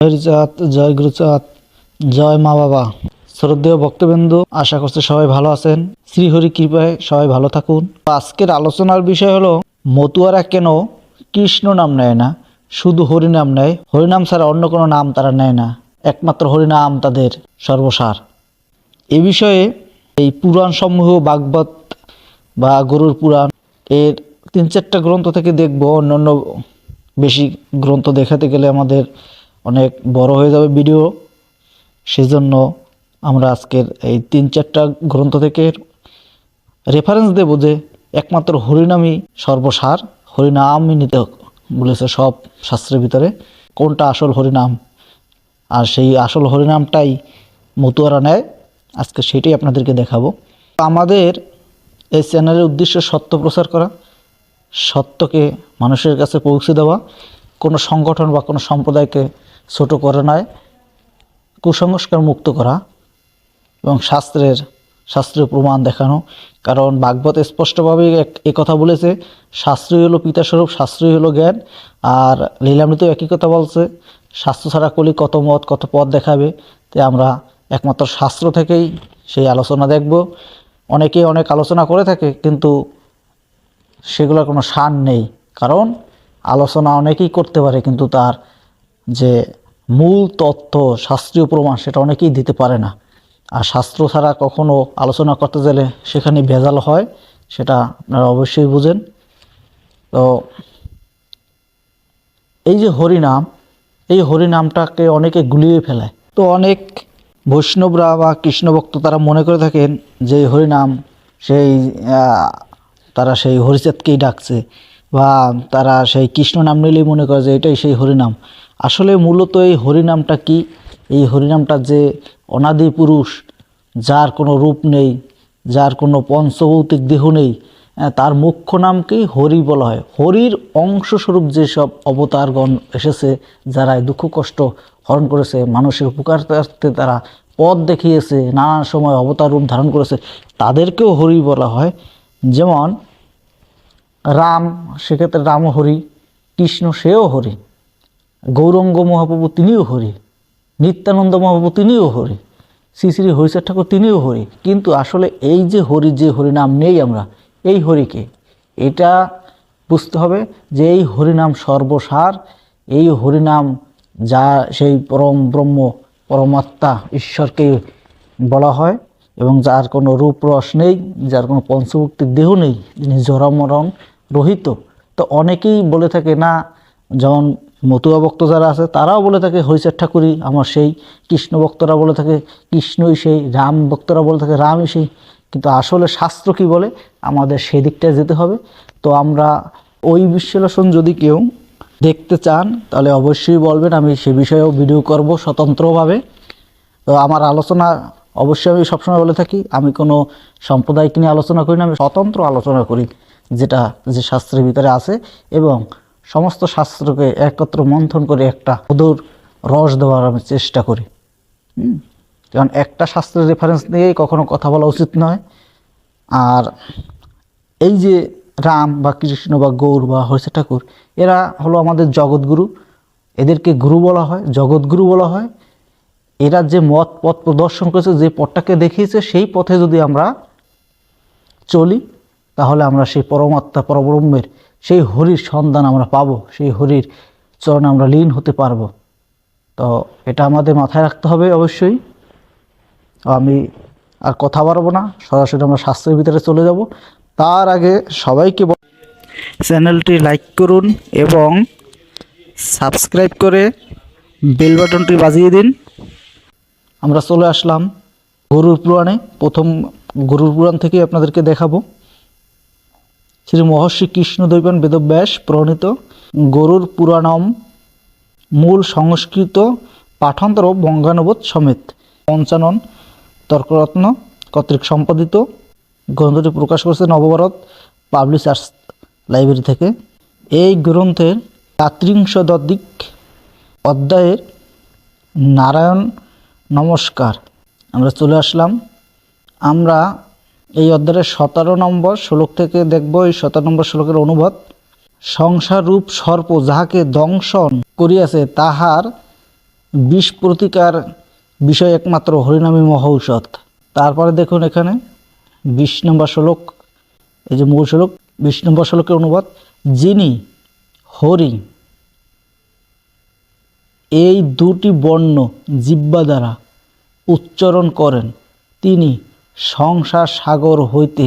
হরিচাঁদ, জয় গুরুচাঁদ, জয় মা বাবা। শ্রদ্ধেয় ভক্তবৃন্দ, আশা করছি সবাই ভালো আছেন। শ্রীহরি কৃপায় সবাই ভালো থাকুন। আজকের আলোচনার বিষয় হলো মতুয়ারা কেন কৃষ্ণ নাম নেয় না, শুধু হরি নাম নেয়। হরিনাম ছাড়া অন্য কোনো নাম তারা নেয় না, একমাত্র হরিনাম তাদের সর্বসার। এ বিষয়ে এই পুরাণ সমূহ, ভাগবত বা গরুর পুরাণ, এর 3-4টা গ্রন্থ থেকে দেখব। অন্যান্য বেশি গ্রন্থ দেখাতে গেলে আমাদের অনেক বড় হয়ে যাবে ভিডিও। সেজন্য আমরা আজকের এই 3-4টা গ্রন্থ থেকে রেফারেন্স দেব যে একমাত্র হরিনামই সর্বসার। হরিনামই নিতে বলেছে সব শাস্ত্রের ভিতরে। কোনটা আসল হরিনাম, আর সেই আসল হরিনামটাই মতুয়ারা নেয়। আজকে সেটাই আপনাদেরকে দেখাবো। আমাদের এই চ্যানেলের উদ্দেশ্য সত্য প্রচার করা, সত্যকে মানুষের কাছে পৌঁছে দেওয়া। কোনো সংগঠন বা কোনো সম্প্রদায়কে ছোট করে নয়, কুসংস্কার মুক্ত করা এবং শাস্ত্রীয় প্রমাণ দেখানো। কারণ ভাগবত স্পষ্টভাবে এ কথা বলেছে, শাস্ত্রই হলো পিতাস্বরূপ, শাস্ত্রই হলো জ্ঞান। আর লীলামৃত একই কথা বলছে, শাস্ত্র ছাড়া কলি কত মত কত পথ দেখাবে। তাই আমরা একমাত্র শাস্ত্র থেকেই সেই আলোচনা দেখব। অনেকে অনেক আলোচনা করে থাকে, কিন্তু সেগুলোর কোনো সার নেই। কারণ আলোচনা অনেকেই করতে পারে, কিন্তু তার যে মূল তথ্য, শাস্ত্রীয় প্রমাণ, সেটা অনেকেই দিতে পারে না। আর শাস্ত্র ছাড়া কখনো আলোচনা করতে গেলে সেখানে ভেজাল হয়, সেটা আপনারা অবশ্যই বুঝেন। তো এই যে হরিনাম, এই হরিনামটাকে অনেকে গুলিয়ে ফেলায়। তো অনেক বৈষ্ণবরা বা কৃষ্ণভক্ত তারা মনে করে থাকেন যে হরিনাম তারা সেই হরিচাঁদকেই ডাকছে, বা তারা সেই কৃষ্ণ নাম নিলেই মনে করে যে এটাই সেই হরিনাম। আসলে মূলত এই হরিনামটা কি? এই হরিনামটা যে অনাদি পুরুষ, যার কোনো রূপ নেই, যার কোনো পঞ্চভৌতিক দেহ নেই, তার মুখ্য নামকেই হরি বলা হয়। হরির অংশস্বরূপ যেসব অবতারগণ এসেছে, যারা দুঃখ কষ্ট হরণ করেছে, মানুষের উপকারার্থে তারা পথ দেখিয়েছে, নানান সময় অবতার রূপ ধারণ করেছে, তাদেরকেও হরি বলা হয়। যেমন রাম, সেক্ষেত্রে রামও হরি। কৃষ্ণ, সেও হরি। গৌরাঙ্গ মহাপ্রভু, তিনিও হরি। নিত্যানন্দ মহাপ্রভু, তিনিও হরি। শ্রী শ্রী হরিচাঁদ ঠাকুর, তিনিও হরি। কিন্তু আসলে এই যে হরি, যে হরিনাম নেই আমরা, এই হরিকে, এটা বুঝতে হবে যে এই হরিনাম সর্বসার। এই হরিনাম যা সেই পরম ব্রহ্ম, পরমাত্মা, ঈশ্বরকে বলা হয়, এবং যার কোনো রূপ রস নেই, যার কোনো পঞ্চভুক্তিক দেহ নেই, যিনি জরামরণ রহিত। তো অনেকেই বলে থাকে না, যেমন মতুয়া ভক্ত যারা আছে তারাও বলে থাকে হরিচাঁদ ঠাকুরই আমার সেই, কৃষ্ণ ভক্তরা বলে থাকে কৃষ্ণই সেই, রাম ভক্তরা বলে থাকে রামই সেই। কিন্তু আসলে শাস্ত্র কি বলে, আমাদের সেই দিকটায় যেতে হবে। তো আমরা ওই বিশ্লেষণ যদি কেউ দেখতে চান তাহলে অবশ্যই বলবেন, আমি সে বিষয়েও ভিডিও করব স্বতন্ত্রভাবে। তো আমার আলোচনা অবশ্যই আমি সবসময় বলে থাকি, আমি কোনো সম্প্রদায়কে নিয়ে আলোচনা করি না, আমি স্বতন্ত্র আলোচনা করি, যেটা যে শাস্ত্রের ভিতরে আছে, এবং সমস্ত শাস্ত্রকে একত্র মন্থন করে একটা মধুর রস দেওয়ার আমি চেষ্টা করি। কারণ একটা শাস্ত্রের রেফারেন্স নিয়েই কখনো কথা বলা উচিত নয়। আর এই যে রাম বা কৃষ্ণ বা গৌর বা হরিচাঁদ ঠাকুর, এরা হলো আমাদের জগৎগুরু। এদেরকে গুরু বলা হয়, জগৎগুরু বলা হয়। এরা যে পথ প্রদর্শন করেছে, যে পথটাকে দেখিয়েছে, সেই পথে যদি আমরা চলি, তাহলে আমরা সেই পরমাত্মা, পরব্রহ্মের, সেই হরির সন্ধান আমরা পাবো, সেই হরির চরণে আমরা লীন হতে পারবো। তো এটা আমাদের মাথায় রাখতে হবে অবশ্যই। আমি আর কথা বাড়াবো না, সরাসরি আমরা শাস্ত্রের ভিতরে চলে যাব। তার আগে সবাইকে চ্যানেলটি লাইক করুন এবং সাবস্ক্রাইব করে বেল বাটনটি বাজিয়ে দিন। আমরা চলে আসলাম গরুর পুরাণে। প্রথম গরুর পুরাণ থেকে আপনাদেরকে দেখাবো। শ্রী মহর্ষি কৃষ্ণদ্বৈপায়ন বেদব্যাস প্রণীত গরুর পুরাণম, মূল সংস্কৃত পাঠান্তর বঙ্গানুবাদ সমেত, পঞ্চানন তর্করত্ন কর্তৃক সম্পাদিত। গ্রন্থটি প্রকাশ করেছে নবভারত পাবলিশার্স লাইব্রেরি থেকে। এই গ্রন্থের ৩৩ অধ্যায়ের নারায়ণ নমস্কার আমরা চলে আসলাম। আমরা এই অধ্যায়ের ১৭ নম্বর শ্লোক থেকে দেখব। এই ১৭ নম্বর শ্লোকের অনুবাদ: সংসার রূপ সর্প যাহাকে দংশন করিয়াছে, তাহার বিষ প্রতিকার বিষয় একমাত্র হরিনামী মহৌষধ। তারপরে দেখুন এখানে 20 নম্বর শ্লোক, এই যে মূল শ্লোক, 20 নম্বর শ্লোকের অনুবাদ, যিনি হরি এই দুটি বর্ণ জিহ্বা দ্বারা উচ্চারণ করেন, তিনি সংসার সাগর হইতে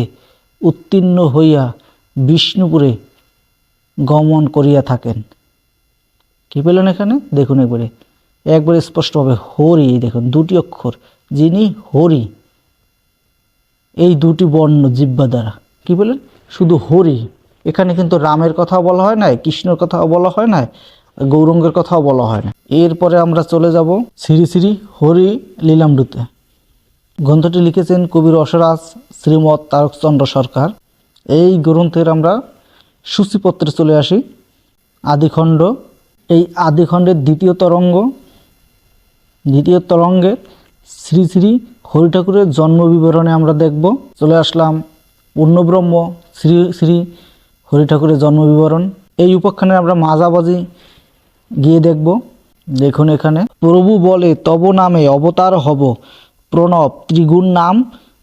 উত্তীর্ণ হইয়া বিষ্ণুপুরে গমন করিয়া থাকেন। কি পেলেন এখানে? দেখুন একবারে স্পষ্টভাবে হরি, দেখুন দুটি অক্ষর, যিনি হরি এই দুটি বর্ণ জিহ্বা দ্বারা, কি বলেন? শুধু হরি। এখানে কিন্তু রামের কথাও বলা হয় নাই, কৃষ্ণের কথাও বলা হয় নাই, গৌরাঙ্গের কথাও বলা হয় না। এরপরে আমরা চলে যাব শ্রী শ্রী হরি লীলামৃতে। গ্রন্থটি লিখেছেন কবি রসরাজ শ্রীমৎ তারকচন্দ্র সরকার। এই গ্রন্থের আমরা সূচিপত্রে চলে আসি। আদিখণ্ড, এই আদিখণ্ডের দ্বিতীয় তরঙ্গে শ্রী শ্রী হরি ঠাকুরের জন্ম বিবরণে আমরা দেখব। চলে আসলাম পূর্ণব্রহ্ম শ্রী শ্রী হরি ঠাকুরের জন্ম বিবরণ। এই উপাখ্যানে আমরা মাঝামাঝি গিয়ে দেখব। দেখুন এখানে, প্রভু বলে তব নামে অবতার হব, প্রণব ত্রিগুণ নাম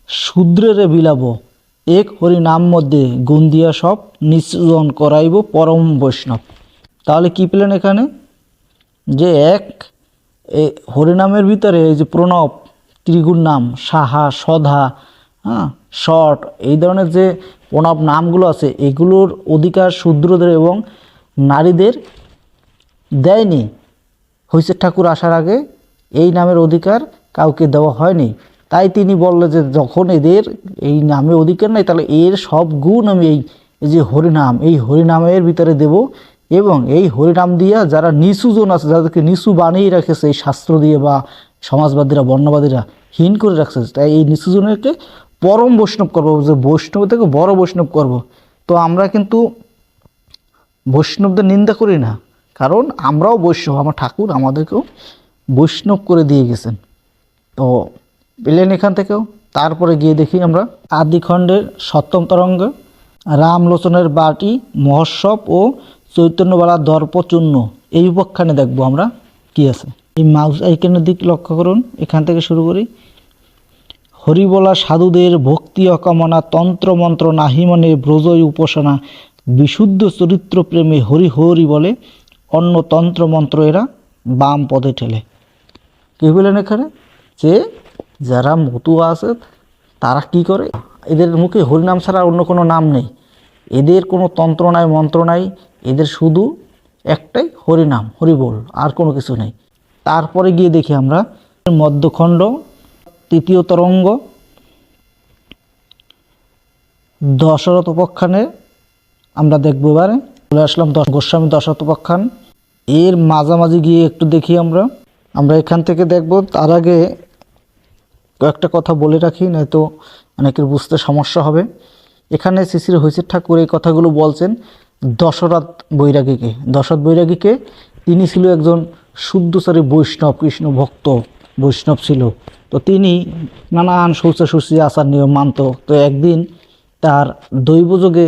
শূদ্রেরে বিলাব, এক হরি নাম মধ্যে গুণ দিয়া সব নিঃসৃজন করাইব পরম বৈষ্ণব। তাহলে কি পেলেন এখানে? যে এক হরিনামের ভিতরে এই যে প্রণব ত্রিগুণ নাম, সাহা, সধা, শট, এই ধরনের যে প্রণব নামগুলো আছে, এগুলোর অধিকার শূদ্রদের এবং নারীদের দেয়নি। হরিচাঁদ ঠাকুর আসার আগে এই নামের অধিকার কাউকে দেওয়া হয়নি। তাই তিনি বললেন যে যখন এদের এই নামে অধিকার নাই, তাহলে এর সব গুণ আমি এই যে হরিনাম, এই হরিনামের ভিতরে দেব। এবং এই হরিনাম দিয়া যারা নিচুজন আছে, যাদেরকে নিচু বানিয়ে রেখেছে এই শাস্ত্র দিয়ে বা সমাজবাদীরা, বর্ণবাদীরা হীন করে রাখছে, তাই এই নিচুজনেরকে পরম বৈষ্ণব করবো, যে বৈষ্ণব থেকে বড় বৈষ্ণব করব। তো আমরা কিন্তু বৈষ্ণবদের নিন্দা করি না, কারণ আমরাও বৈষ্ণব, আমার ঠাকুর আমাদেরকেও বৈষ্ণব করে দিয়ে গেছেন। তো পেলেন এখান থেকেও। তারপরে গিয়ে দেখি আমরা আদিখণ্ডের 7ম তরঙ্গ, রামলোচনের বাটি মহোৎসব ও চৈতন্যবালা দর্পচূর্ণ, এই উপাখ্যানে দেখবো আমরা কি আছে। এই মাউস আইকনের দিক লক্ষ্য করুন, এখান থেকে শুরু করি। হরিবলা সাধুদের ভক্তি অকামনা, তন্ত্র মন্ত্র নাহি মনে ব্রজই উপাসনা, বিশুদ্ধ চরিত্র প্রেমে হরি হরি বলে, অন্য তন্ত্র মন্ত্র এরা বাম পদে ঠেলে। কি বলেন এখানে? যে যারা মতুয়া আছে তারা কি করে, এদের মুখে হরিনাম ছাড়া অন্য কোনো নাম নেই, এদের কোনো তন্ত্র নাই, মন্ত্র নাই, এদের শুধু একটাই হরিনাম, হরিবোল, আর কোনো কিছু নেই। তারপরে গিয়ে দেখি আমরা মধ্যখণ্ড 3য় তরঙ্গ, দশরথোপাখ্যানে আমরা দেখব। এবারে চলে আসলাম গোস্বামী দশরথোপাখ্যান। এর মাঝামাঝি গিয়ে একটু দেখি আমরা এখান থেকে দেখব। তার আগে কয়েকটা কথা বলে রাখি, নয়তো অনেকের বুঝতে সমস্যা হবে। এখানে শ্রী শ্রী হরিচাঁদ ঠাকুর এই কথাগুলো বলছেন দশরথ বৈরাগীকে। তিনি ছিল একজন শুদ্ধচারী বৈষ্ণব, কৃষ্ণ ভক্ত বৈষ্ণব ছিল। তো তিনি নানান শৌচাশুচি আচার নিয়ম মানত। তো একদিন তার দৈবযোগে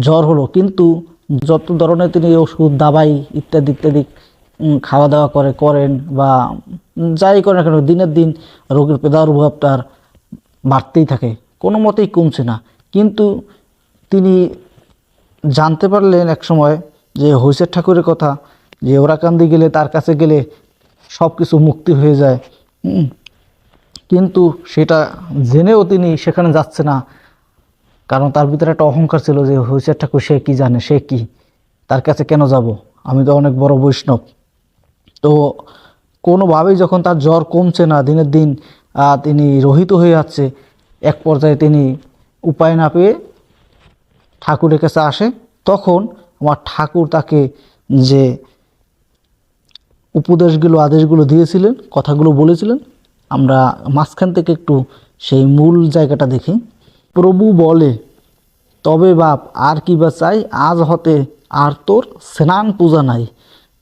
জ্বর হলো, কিন্তু যত ধরনের তিনি ওষুধ, দাবাই ইত্যাদি ইত্যাদি খাওয়া দাওয়া করেন বা যাই করেন না কেন, দিনের দিন রোগের প্রাদুর্ভাব তার বাড়তেই থাকে, কোনো মতেই কমছে না। কিন্তু তিনি জানতে পারলেন এক সময় যে হরিচাঁদ ঠাকুরের কথা, যে ওরাকান্দি গেলে, তার কাছে গেলে সব কিছু মুক্তি হয়ে যায়। কিন্তু সেটা জেনেও তিনি সেখানে যাচ্ছে না, কারণ তার ভিতরে একটা অহংকার ছিল যে হরিচাঁদ ঠাকুর সে কি জানে, সে কি, তার কাছে কেন যাব, আমি তো অনেক বড় বৈষ্ণব। তো কোনোভাবেই যখন তার জ্বর কমছে না, দিনের দিন তিনি রহিত হয়ে যাচ্ছে, এক পর্যায়ে তিনি উপায় না পেয়ে ঠাকুরের কাছে আসে। তখন আমার ঠাকুর তাকে যে উপদেশগুলো, আদেশগুলো দিয়েছিলেন, কথাগুলো বলেছিলেন, আমরা মাঝখান থেকে একটু সেই মূল জায়গাটা দেখি। প্রভু বলে তবে বাপ আর কি বা চাই, আজ হতে আর তোর স্নান পূজা নাই,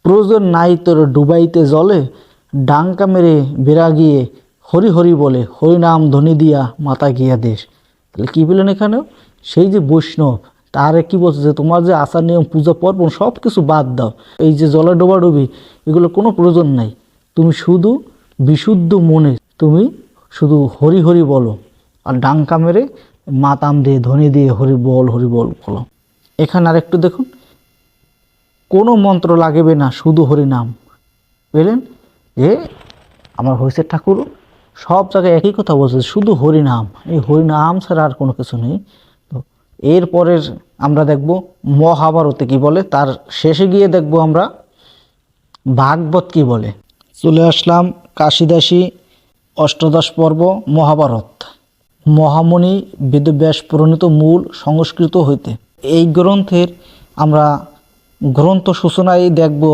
প্রয়োজন নাই তোর ডুবাইতে জলে, ডাঙ্কা মেরে বেড়া গিয়ে হরি হরি বলে, হরিনাম ধ্বনি দিয়া মাতা গিয়া দেশ। তাহলে কী বললেন এখানেও? সেই যে বৈষ্ণব, তারে কি বলছে যে তোমার যে আচার নিয়ম পূজা পার্বণ সব কিছু বাদ দাও, এই যে জলে ডোবাডুবি এগুলো কোনো প্রয়োজন নাই, তুমি শুধু বিশুদ্ধ মনে তুমি শুধু হরি হরি বলো, আর ডাঙ্কা মেরে মাতাম দিয়ে ধ্বনি দিয়ে হরি বল বলো। এখানে আরেকটু দেখুন, কোনো মন্ত্র লাগবে না, শুধু হরিনাম। বুঝলেন যে আমার হরিষের ঠাকুর সব জায়গায় একই কথা বলছে, শুধু হরিনাম, এই হরিনাম ছাড়া আর কোনো কিছু নেই। তো এরপরের আমরা দেখব মহাভারতে কি বলে, তার শেষে গিয়ে দেখব আমরা ভাগবত কি বলে। চলে আসলাম কাশিদাসী অষ্টাদশ পর্ব মহাভারত। মহামণি বেদব্যাস প্রণীত মূল সংস্কৃত হইতে। এই গ্রন্থের আমরা গ্রন্থ সূচনায় দেখব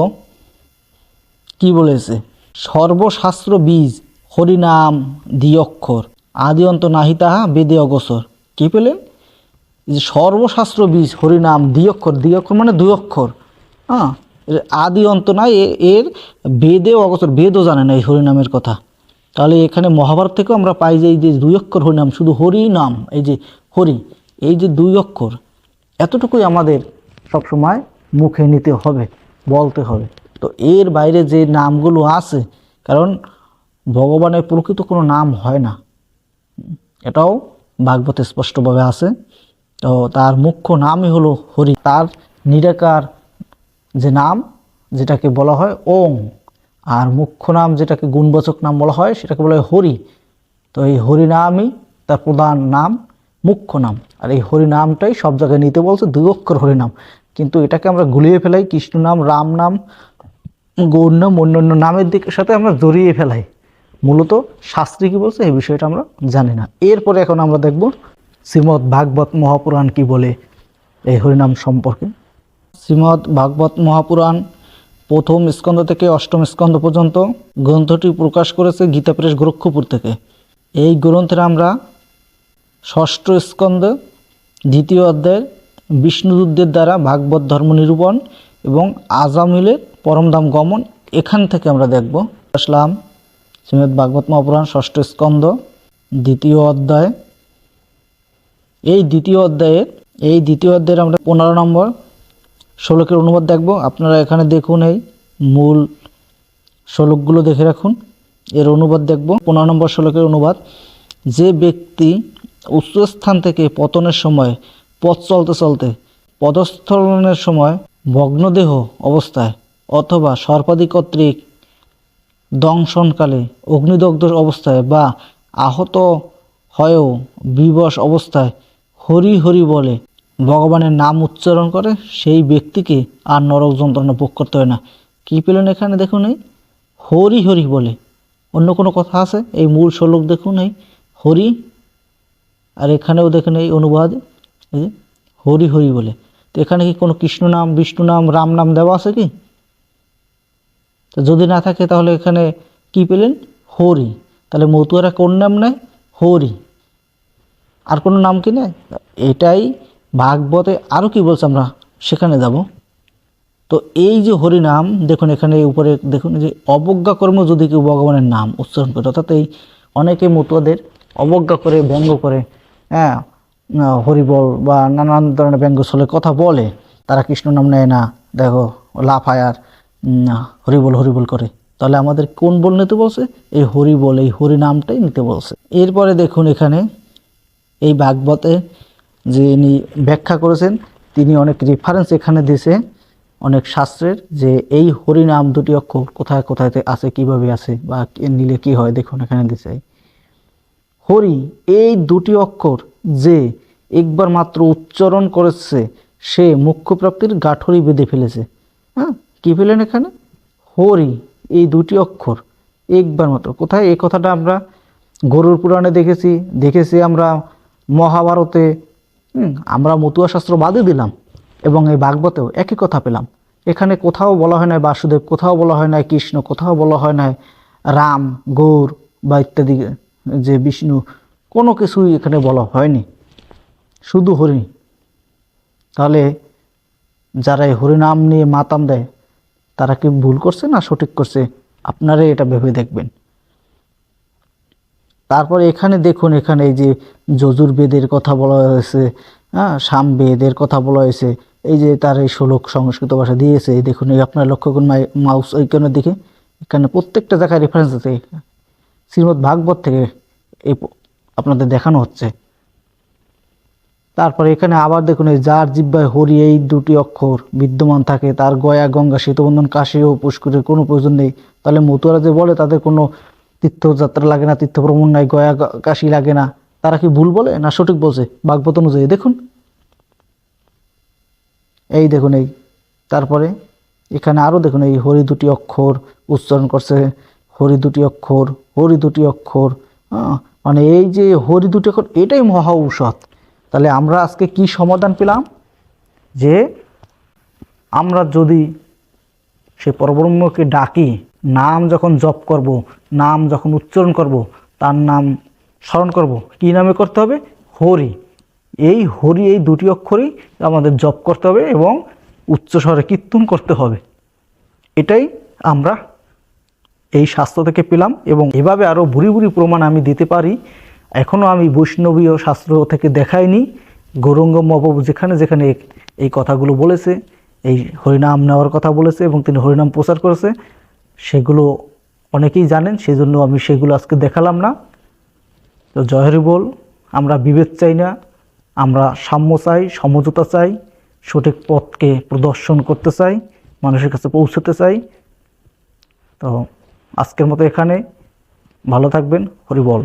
কি বলেছে, সর্বশাস্ত্র বীজ হরিনাম দ্বিঅক্ষর, আদি অন্ত নাহি তাহা বেদে অগোচর। কি পেলেন, যে সর্বশাস্ত্র বীজ হরিনাম দ্বিঅক্ষর, দ্বিঅক্ষর মানে দুই অক্ষর, হ্যাঁ, আদি অন্ত নাই, এর বেদেও অগোচর, বেদও জানে না এই হরিনামের কথা। তাহলে এখানে মহাভারত থেকেও আমরা পাই যে এই যে দুই অক্ষর হরিনাম, শুধু হরিনাম, এই যে হরি, এই যে দুই অক্ষর, এতটুকুই আমাদের সবসময় মুখে নিতে হবে, বলতে হবে। তো এর বাইরে যে নামগুলো আছে, কারণ ভগবানের প্রকৃত কোনো নাম হয় না, এটাও ভাগবতে স্পষ্টভাবে আছে। তো তার মুখ্য নামই হলো হরি, তার নিরাকার যে নাম যেটাকে বলা হয় ওং, আর মুখ্য নাম যেটাকে গুণবাচক নাম বলা হয় সেটাকে বলা হয় হরি। তো এই হরি নামই তার প্রধান নাম, মুখ্য নাম। আর এই হরি নামটাই সব জায়গায় নিতে বলছে, দুই অক্ষর হরিনাম। কিন্তু এটাকে আমরা গুলিয়ে ফেলাই কৃষ্ণ নাম, রাম নাম, গৌর নাম, অন্যান্য নামের দিকের সাথে আমরা জড়িয়ে ফেলাই। মূলত শাস্ত্রে কি বলছে এই বিষয়টা আমরা জানি না। এরপরে এখন আমরা দেখব শ্রীমদ্ ভাগবত মহাপুরাণ কি বলে এই হরিনাম সম্পর্কে। শ্রীমদ্ ভাগবত মহাপুরাণ প্রথম স্কন্ধ থেকে অষ্টম স্কন্ধ পর্যন্ত গ্রন্থটি প্রকাশ করেছে গীতা প্রেস গোরক্ষপুর থেকে। এই গ্রন্থের আমরা ষষ্ঠ স্কন্ধ দ্বিতীয় অধ্যায়ের বিষ্ণুদূতদের দ্বারা ভাগবত ধর্ম নিরূপণ এবং আজামিলের পরমধাম গমন, এখান থেকে আমরা দেখব। আসলাম শ্রীমদ্ ভাগবত মহাপুরাণ ষষ্ঠ স্কন্ধ দ্বিতীয় অধ্যায়। এই দ্বিতীয় অধ্যায়ের আমরা 15 নম্বর শ্লোকের অনুবাদ দেখব। আপনারা এখানে দেখুন, এই মূল শ্লোকগুলো দেখে রাখুন, এর অনুবাদ দেখব। 15 নম্বর শ্লোকের অনুবাদ, যে ব্যক্তি উচ্চস্থান থেকে পতনের সময়, পথ চলতে চলতে, পদস্থলনের সময়, ভগ্নদেহ অবস্থায় অথবা সর্পাদি কর্তৃক দংশনকালে, অগ্নিদগ্ধ অবস্থায় বা আহত হয়েও বিবশ অবস্থায় হরি হরি বলে ভগবানের নাম উচ্চারণ করে, সেই ব্যক্তিকে আর নরক যন্ত্রণা ভোগ করতে হয় না। কি পেলেন এখানে দেখুন, এই হরি হরি বলে, অন্য কোনো কথা আছে? এই মূল শ্লোক দেখুন, এই হরি, আর এখানেও দেখুন এই অনুবাদ, এই হরি হরি বলে। তো এখানে কি কোনো কৃষ্ণ নাম, বিষ্ণু নাম, রাম নাম দেওয়া আছে কি? তো যদি না থাকে তাহলে এখানে কি পেলেন? হরি। তাহলে মতুয়ারা কোন নাম নেয়? হরি। আর কোনো নাম কি নেয়? এটাই ভাগবতে আরও কি বলছে, আমরা সেখানে যাব। তো এই যে হরি নাম দেখুন, এখানে উপরে দেখুন যে অবজ্ঞা কর্ম যদি কেউ ভগবানের নাম উচ্চারণ করে, অর্থাৎ এই অনেকে মতুয়াদের অবজ্ঞা করে, ব্যঙ্গ করে, হ্যাঁ, হরিবল বা নানান ধরনের ব্যঙ্গ ছলে কথা বলে, তারা কৃষ্ণ নাম নেয় না, দেখো লাফায় আর হরিবল করে। তাহলে আমাদের কোন বল নিতে বলছে? এই হরিবল, এই হরি নামটাই নিতে বলছে। এরপরে দেখুন এখানে এই ভাগবতে যিনি ব্যাখ্যা করেছেন তিনি অনেক রেফারেন্স এখানে দিয়েছে, অনেক শাস্ত্রের, যে এই হরিনাম দুটি অক্ষর কোথায় কোথায় আছে, কিভাবে আছে বা নিলে কি হয়। দেখুন এখানে দিয়েছে হরি, এই দুটি অক্ষর যে একবার মাত্র উচ্চারণ করেছে সে মোক্ষ প্রাপ্তির গাঠরি বেঁধে ফেলেছে। হ্যাঁ, কি পেলেন এখানে? হরি, এই দুটি অক্ষর একবার মাত্র। কোথায় এই কথাটা আমরা গরুর পুরাণে দেখেছি আমরা মহাভারতে, আমরা মতুয়া শাস্ত্র বাদে দিলাম, এবং এই ভাগবতেও একই কথা পেলাম। এখানে কোথাও বলা হয় না বাসুদেব, কোথাও বলা হয় না কৃষ্ণ, কোথাও বলা হয় না রাম, গৌর বা ইত্যাদি যে বিষ্ণু, কোনো কিছুই এখানে বলা হয়নি, শুধু হরি। তাহলে যারা এই হরিনাম নিয়ে মাতাম দেয় তারা কি ভুল করছে না সঠিক করছে? আপনারাই এটা ভেবে দেখবেন। তারপরে এখানে দেখুন, এখানে এই যে যজুর্বেদের কথা বলা হয়েছে, হ্যাঁ, সামবেদের কথা বলা হয়েছে। এই যে তার এই শ্লোক সংস্কৃত ভাষা দিয়েছে, এই দেখুন, এই আপনার লক্ষ্য করুন মাউস ওইখানের দিকে, এখানে প্রত্যেকটা জায়গায় রেফারেন্স আছে, শ্রীমদ্ ভাগবত থেকে এই আপনাদের দেখানো হচ্ছে। তারপরে এখানে আবার দেখুন, এই যার জিহ্বায় হরি এই দুটি অক্ষর বিদ্যমান থাকে তার গয়া গঙ্গা সেতুবন্ধন কাশী ও পুষ্করের কোনো প্রয়োজন নেই। তাহলে মতুয়ারা যে বলে তাদের কোনো তীর্থযাত্রা লাগে না, তীর্থ ভ্রমণ নাই, গয়া কাশী লাগে না, তারা কি ভুল বলে না সঠিক বলছে ভাগবত অনুযায়ী? দেখুন, এই দেখুন, এই তারপরে এখানে আরও দেখুন, এই হরি দুটি অক্ষর উচ্চারণ করছে, হরি দুটি অক্ষর, হরি দুটি অক্ষর, হ্যাঁ, মানে এই যে হরি দুটি অক্ষর এটাই মহা ঔষধ। তাহলে আমরা আজকে কি সমাধান পেলাম, যে আমরা যদি সে পরব্রহ্মকে ডাকি, নাম যখন জপ করব, নাম যখন উচ্চারণ করব, তার নাম স্মরণ করব, কি নামে করতে হবে? হরি। এই হরি এই দুটি অক্ষরই আমাদের জপ করতে হবে এবং উচ্চস্বরে কীর্তন করতে হবে। এটাই আমরা এই শাস্ত্র থেকে পেলাম এবং এভাবে আরও ভুরি ভুরি প্রমাণ আমি দিতে পারি। এখনও আমি বৈষ্ণবীয় শাস্ত্র থেকে দেখাইনি। গৌরাঙ্গ মহাপ্রভু যেখানে যেখানে এই কথাগুলো বলেছে, এই হরিনাম নেওয়ার কথা বলেছে এবং তিনি হরিনাম প্রচার করেছে, সেগুলো অনেকেই জানেন, সেই জন্য আমি সেগুলো আজকে দেখালাম না। তো জয় হরি বল। আমরা বিভেদ চাই না, আমরা সাম্য চাই, সমঝোতা চাই, সঠিক পথকে প্রদর্শন করতে চাই, মানুষের কাছে পৌঁছতে চাই। তো আজকের মতো এখানে, ভালো থাকবেন, হরি বল।